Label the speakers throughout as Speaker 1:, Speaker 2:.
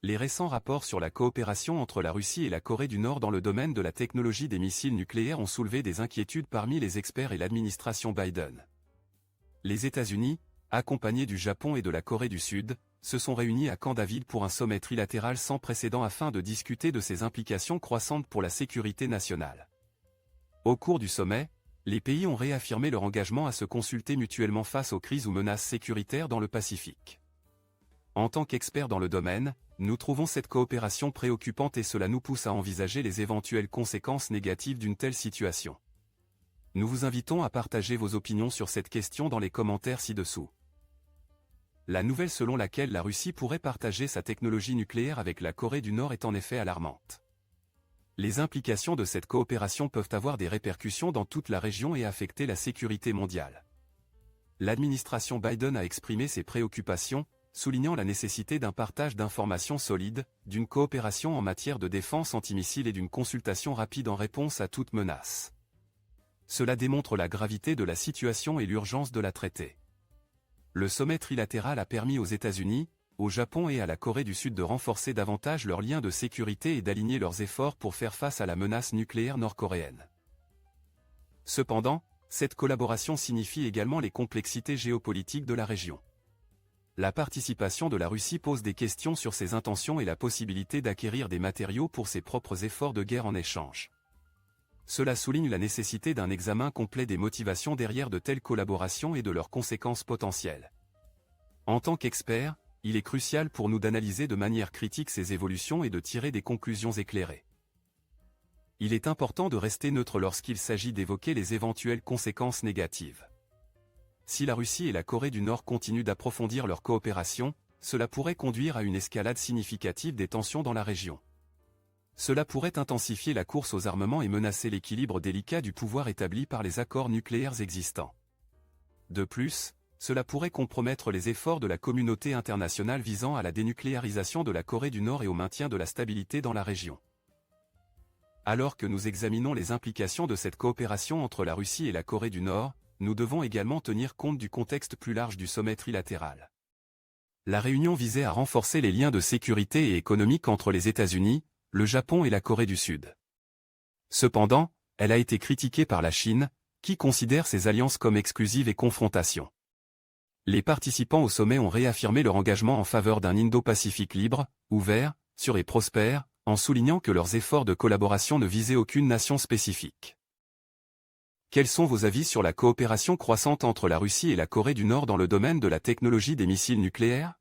Speaker 1: Les récents rapports sur la coopération entre la Russie et la Corée du Nord dans le domaine de la technologie des missiles nucléaires ont soulevé des inquiétudes parmi les experts et l'administration Biden. Les États-Unis, accompagnés du Japon et de la Corée du Sud, se sont réunis à Camp David pour un sommet trilatéral sans précédent afin de discuter de ses implications croissantes pour la sécurité nationale. Au cours du sommet, les pays ont réaffirmé leur engagement à se consulter mutuellement face aux crises ou menaces sécuritaires dans le Pacifique. En tant qu'experts dans le domaine, nous trouvons cette coopération préoccupante et cela nous pousse à envisager les éventuelles conséquences négatives d'une telle situation. Nous vous invitons à partager vos opinions sur cette question dans les commentaires ci-dessous. La nouvelle selon laquelle la Russie pourrait partager sa technologie nucléaire avec la Corée du Nord est en effet alarmante. Les implications de cette coopération peuvent avoir des répercussions dans toute la région et affecter la sécurité mondiale. L'administration Biden a exprimé ses préoccupations, soulignant la nécessité d'un partage d'informations solides, d'une coopération en matière de défense antimissile et d'une consultation rapide en réponse à toute menace. Cela démontre la gravité de la situation et l'urgence de la traiter. Le sommet trilatéral a permis aux États-Unis, au Japon et à la Corée du Sud de renforcer davantage leurs liens de sécurité et d'aligner leurs efforts pour faire face à la menace nucléaire nord-coréenne. Cependant, cette collaboration signifie également les complexités géopolitiques de la région. La participation de la Russie pose des questions sur ses intentions et la possibilité d'acquérir des matériaux pour ses propres efforts de guerre en échange. Cela souligne la nécessité d'un examen complet des motivations derrière de telles collaborations et de leurs conséquences potentielles. En tant qu'experts, il est crucial pour nous d'analyser de manière critique ces évolutions et de tirer des conclusions éclairées. Il est important de rester neutre lorsqu'il s'agit d'évoquer les éventuelles conséquences négatives. Si la Russie et la Corée du Nord continuent d'approfondir leur coopération, cela pourrait conduire à une escalade significative des tensions dans la région. Cela pourrait intensifier la course aux armements et menacer l'équilibre délicat du pouvoir établi par les accords nucléaires existants. De plus, cela pourrait compromettre les efforts de la communauté internationale visant à la dénucléarisation de la Corée du Nord et au maintien de la stabilité dans la région. Alors que nous examinons les implications de cette coopération entre la Russie et la Corée du Nord, nous devons également tenir compte du contexte plus large du sommet trilatéral. La réunion visait à renforcer les liens de sécurité et économique entre les États-Unis, le Japon et la Corée du Sud. Cependant, elle a été critiquée par la Chine, qui considère ces alliances comme exclusives et confrontations. Les participants au sommet ont réaffirmé leur engagement en faveur d'un Indo-Pacifique libre, ouvert, sûr et prospère, en soulignant que leurs efforts de collaboration ne visaient aucune nation spécifique. Quels sont vos avis sur la coopération croissante entre la Russie et la Corée du Nord dans le domaine de la technologie des missiles nucléaires?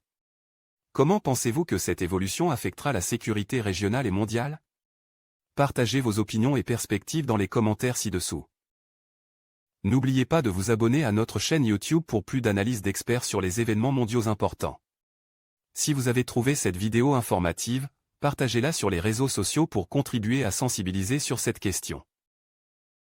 Speaker 1: Comment pensez-vous que cette évolution affectera la sécurité régionale et mondiale? Partagez vos opinions et perspectives dans les commentaires ci-dessous. N'oubliez pas de vous abonner à notre chaîne YouTube pour plus d'analyses d'experts sur les événements mondiaux importants. Si vous avez trouvé cette vidéo informative, partagez-la sur les réseaux sociaux pour contribuer à sensibiliser sur cette question.